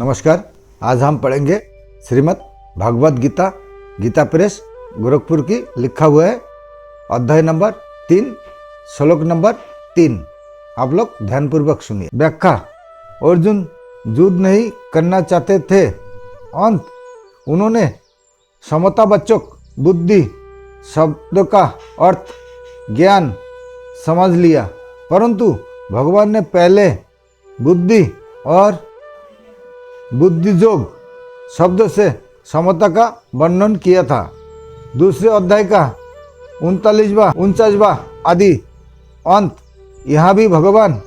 नमस्कार। आज हम पढ़ेंगे श्रीमद् भागवत गीता, गीता प्रेस गोरखपुर की लिखा हुआ है, अध्याय नंबर 3, श्लोक नंबर 3। आप लोग ध्यानपूर्वक सुनिए। व्याख्या। अर्जुन युद्ध नहीं करना चाहते थे। अंत उन्होंने समतावाचक बुद्धि शब्द का अर्थ ज्ञान समझ लिया, परंतु भगवान ने पहले बुद्धि और बुद्धियोग शब्द से समता का वर्णन किया था। दूसरे अध्याय का 39वां आदि अंत यहाँ भी भगवान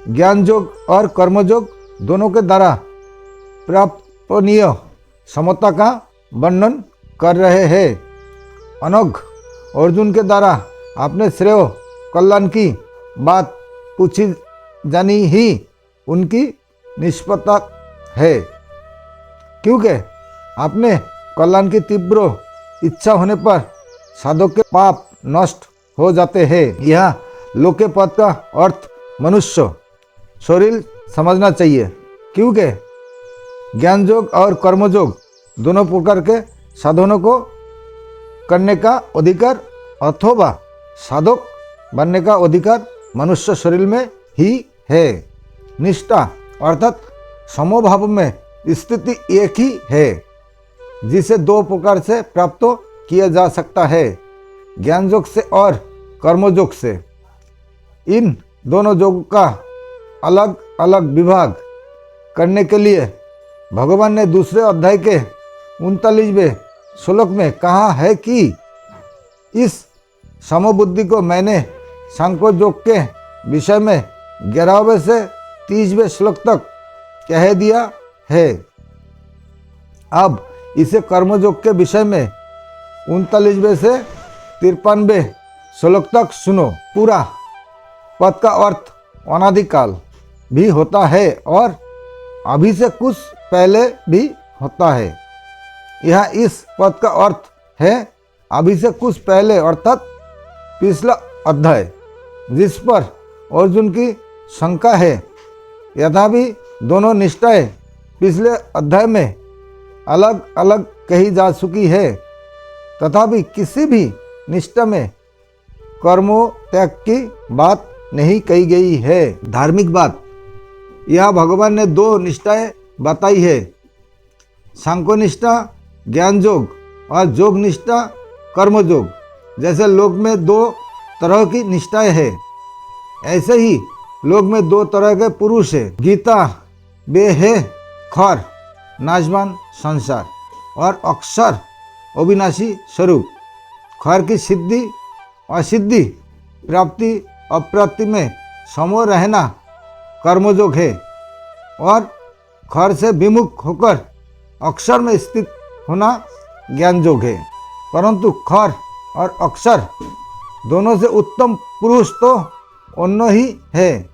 ज्ञान योग और कर्मयोग दोनों के द्वारा प्रापणीय समता का वर्णन कर रहे हैं। अनघ अर्जुन के द्वारा अपने श्रेय कल्याण की बात पूछी जानी ही उनकी निष्पत्ता है, क्योंकि अपने कल्याण की तीव्र इच्छा होने पर साधक के पाप नष्ट हो जाते हैं। यह लोके पद का अर्थ मनुष्य शरीर समझना चाहिए, क्योंकि ज्ञान योग और कर्म योग दोनों प्रकार के साधनों को करने का अधिकार अथवा साधक बनने का अधिकार मनुष्य शरीर में ही है। निष्ठा अर्थात समभाव में स्थिति एक ही है, जिसे दो प्रकार से प्राप्त किया जा सकता है, ज्ञान योग से और कर्म योग से। इन दोनों योग का अलग अलग विभाग करने के लिए भगवान ने दूसरे अध्याय के 39वें श्लोक में कहा है कि इस समबुद्धि को मैंने सांख्य योग के विषय में 11वें से 30वें श्लोक तक कह दिया है। अब इसे कर्मयोग के विषय में 39वें से 53वें श्लोक तक सुनो। पूरा पद का अर्थ अनादिकाल भी होता है और अभी से कुछ पहले भी होता है। यह इस पद का अर्थ है अभी से कुछ पहले, अर्थात पिछला अध्याय, जिस पर अर्जुन की शंका है। यद्यपि दोनों निष्ठाएं पिछले अध्याय में अलग अलग कही जा चुकी है, तथापि किसी भी निष्ठा में कर्मों त्याग की बात नहीं कही गई है। धार्मिक बात, यह भगवान ने दो निष्ठाएं बताई है, सांख्य निष्ठा ज्ञान योग और योग निष्ठा कर्म योग। जैसे लोक में दो तरह की निष्ठाएं हैं, ऐसे ही लोक में दो तरह के पुरुष है। गीता वे है खर नाशवान संसार और अक्षर अविनाशी स्वरूप। खर की सिद्धि असिद्धि प्राप्ति अप्राप्ति में समो रहना कर्मयोग है और खर से विमुख होकर अक्षर में स्थित होना ज्ञान योग है। परंतु खर और अक्षर दोनों से उत्तम पुरुष तो अन्य ही है,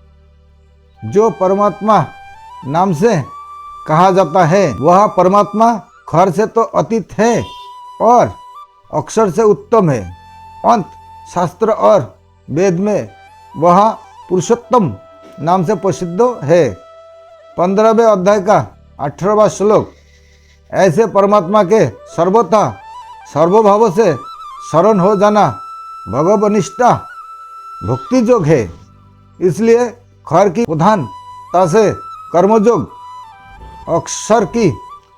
जो परमात्मा नाम से कहा जाता है। वह परमात्मा खर से तो अतीत है और अक्षर से उत्तम है। अंत शास्त्र और वेद में वह पुरुषोत्तम नाम से प्रसिद्ध है। 15वें अध्याय का 18वां श्लोक ऐसे परमात्मा के सर्वथा सर्वभाव से शरण हो जाना भगवनिष्ठा भक्ति योग है। इसलिए खर की प्रधानता से कर्मयोग, अक्षर की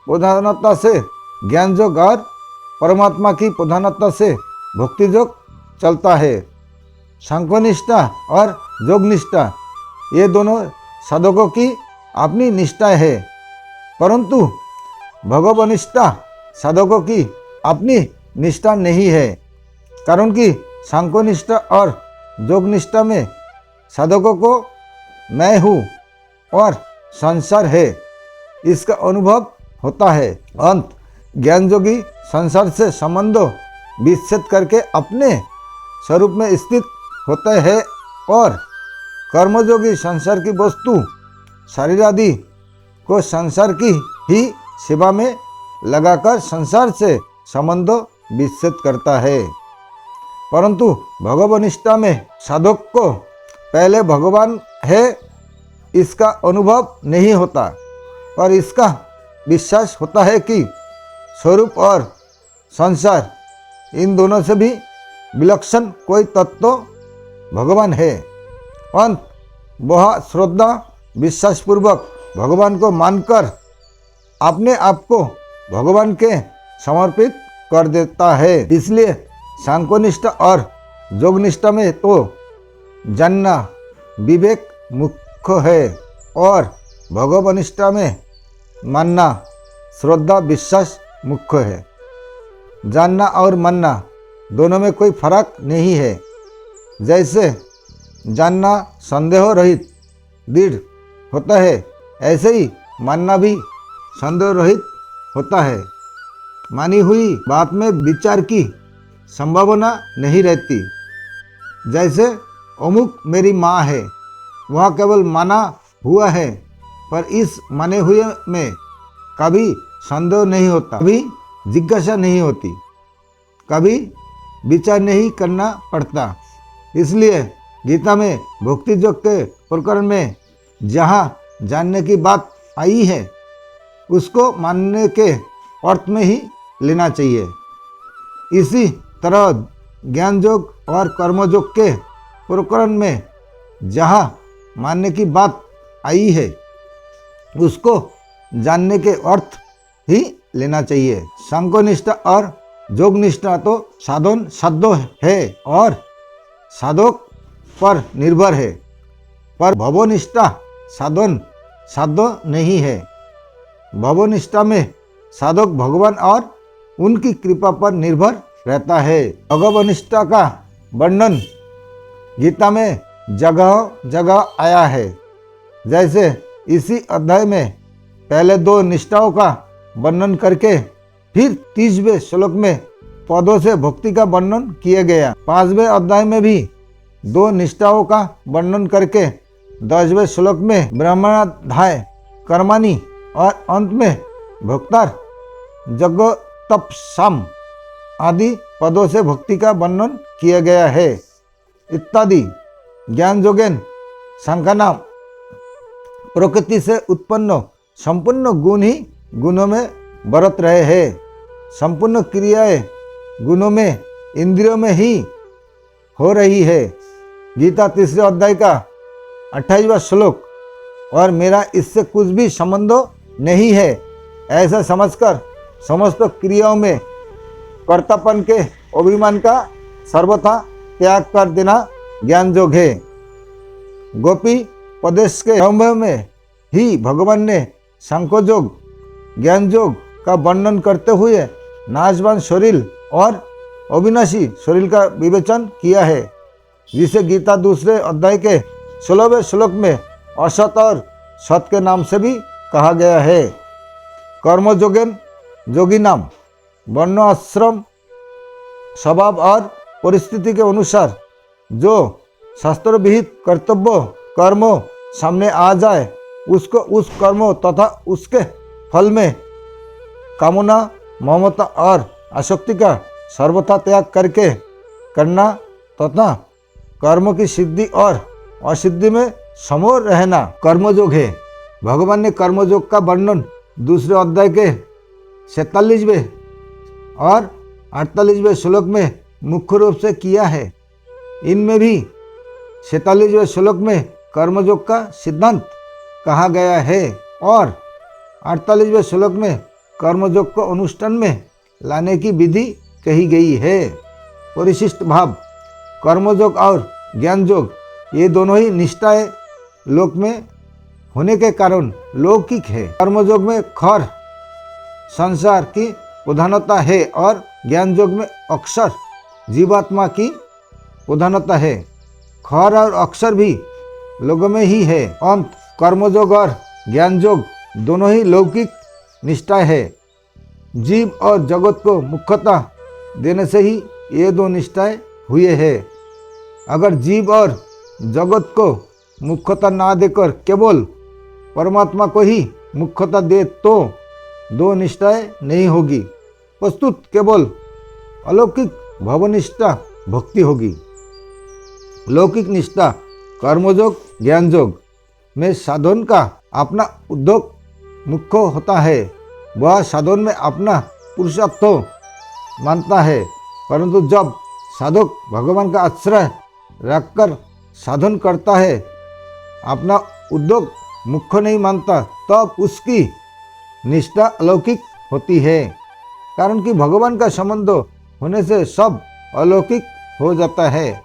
प्रधानता से ज्ञान योग और परमात्मा की प्रधानता से भक्ति योग चलता है। सांख्यनिष्ठा और योग निष्ठा ये दोनों साधकों की अपनी निष्ठा है, परंतु भगवनिष्ठा साधकों की अपनी निष्ठा नहीं है, कारण कि सांख्यनिष्ठा और योग निष्ठा में साधकों को मैं हूँ और संसार है इसका अनुभव होता है। अंत ज्ञान योगी संसार से संबंध विच्छेद करके अपने स्वरूप में स्थित होते हैं और कर्मयोगी संसार की वस्तु शरीर आदि को संसार की ही सेवा में लगाकर संसार से संबंध विच्छेद करता है। परंतु भगवनिष्ठा में साधक को पहले भगवान है इसका अनुभव नहीं होता, और इसका विश्वास होता है कि स्वरूप और संसार इन दोनों से भी विलक्षण कोई तत्व भगवान है। अंत वह श्रद्धा विश्वासपूर्वक भगवान को मानकर अपने आप को भगवान के समर्पित कर देता है। इसलिए सांख्यनिष्ठा और योगनिष्ठा में तो जानना विवेक मुख्य है और भगवानिष्ठा में मानना श्रद्धा विश्वास मुख्य है। जानना और मानना दोनों में कोई फर्क नहीं है। जैसे जानना संदेह रहित दृढ़ होता है, ऐसे ही मानना भी संदेह रहित होता है। मानी हुई बात में विचार की संभावना नहीं रहती। जैसे अमुक मेरी माँ है, वह केवल माना हुआ है, पर इस माने हुए में कभी संदेह नहीं होता, कभी जिज्ञासा नहीं होती, कभी विचार नहीं करना पड़ता। इसलिए गीता में भक्ति योग के प्रकरण में जहाँ जानने की बात आई है, उसको मानने के अर्थ में ही लेना चाहिए। इसी तरह ज्ञान योग और कर्म योग के प्रकरण में जहाँ मानने की बात आई है, उसको जानने के अर्थ ही लेना चाहिए। सांख्यनिष्ठा और योगनिष्ठा तो साधन साध्य है और साधक पर निर्भर है, पर भवनिष्ठा साधन साध्य नहीं है। भवनिष्ठा में साधक भगवान और उनकी कृपा पर निर्भर रहता है। भगवनिष्ठा का वर्णन गीता में जगह जगह आया है। जैसे इसी अध्याय में पहले 2 निष्ठाओं का वर्णन करके फिर 30वें श्लोक में पदों से भक्ति का वर्णन किया गया। 5वें अध्याय में भी 2 निष्ठाओं का वर्णन करके 10वें श्लोक में ब्रह्मणाध्याय कर्माणि और अंत में भक्तार जगतपसाम आदि पदों से भक्ति का वर्णन किया गया है। इत्यादि ज्ञान योगेन संख्यानाम प्रकृति से उत्पन्न संपूर्ण गुण ही गुणों में बरत रहे हैं। संपूर्ण क्रियाएं गुणों में इंद्रियों में ही हो रही है। गीता 3 अध्याय का 28वां श्लोक और मेरा इससे कुछ भी संबंध नहीं है ऐसा समझकर समस्त क्रियाओं में कर्तापन के अभिमान का सर्वथा त्याग कर देना ज्ञान योग है। गोपी पदेश के प्रारंभ में ही भगवान ने सांख्य योग ज्ञान योग का वर्णन करते हुए नाशवान शरीर और अविनाशी शरीर का विवेचन किया है, जिसे गीता 2 अध्याय के 16वें श्लोक में असत और सत के नाम से भी कहा गया है। कर्म योगेन योगी नाम वर्ण आश्रम स्वभाव और परिस्थिति के अनुसार जो शास्त्र विहित कर्तव्य कर्म सामने आ जाए, उसको उस कर्म तथा उसके फल में कामना ममता और आसक्ति का सर्वथा त्याग करके करना तथा कर्म की सिद्धि और असिद्धि में समोर रहना कर्मयोग है। भगवान ने कर्मयोग का वर्णन 2 अध्याय के 47वें और 48वें श्लोक में मुख्य रूप से किया है। इनमें भी 47वें श्लोक में कर्मयोग का सिद्धांत कहा गया है और 48वें श्लोक में कर्मयोग को अनुष्ठान में लाने की विधि कही गई है। परिशिष्ट भाव कर्मयोग और ज्ञान योग ये दोनों ही निष्ठाएं लोक में होने के कारण लौकिक है। कर्मयोग में खर संसार की प्रधानता है और ज्ञान योग में अक्षर जीवात्मा की प्रधानता है। खर और अक्षर भी लोगों में ही है। अंत कर्मयोग और ज्ञान योग दोनों ही लौकिक निष्ठा है। जीव और जगत को मुख्यता देने से ही ये 2 निष्ठाएं हुए हैं। अगर जीव और जगत को मुख्यता ना देकर केवल परमात्मा को ही मुख्यता दे तो 2 निष्ठाएं नहीं होगी, प्रस्तुत केवल अलौकिक भवनिष्ठा भक्ति होगी। लौकिक निष्ठा कर्मयोग ज्ञान योग में साधन का अपना उद्योग मुख्य होता है, वह साधन में अपना पुरुषत्व मानता है। परंतु जब साधक भगवान का आश्रय रखकर साधन करता है, अपना उद्योग मुख्य नहीं मानता, तब उसकी निष्ठा अलौकिक होती है। कारण कि भगवान का संबंध होने से सब अलौकिक हो जाता है।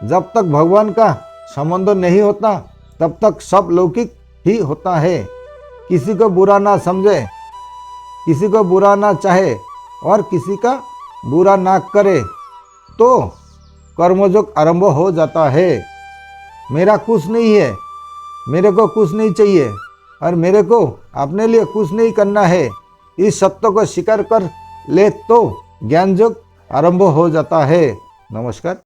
जब तक भगवान का संबंध नहीं होता तब तक सब लौकिक ही होता है। किसी को बुरा ना समझे, किसी को बुरा ना चाहे और किसी का बुरा ना करे तो कर्मयोग आरंभ हो जाता है। मेरा कुछ नहीं है, मेरे को कुछ नहीं चाहिए और मेरे को अपने लिए कुछ नहीं करना है, इस सत्य को स्वीकार कर ले तो ज्ञान योग आरंभ हो जाता है। नमस्कार।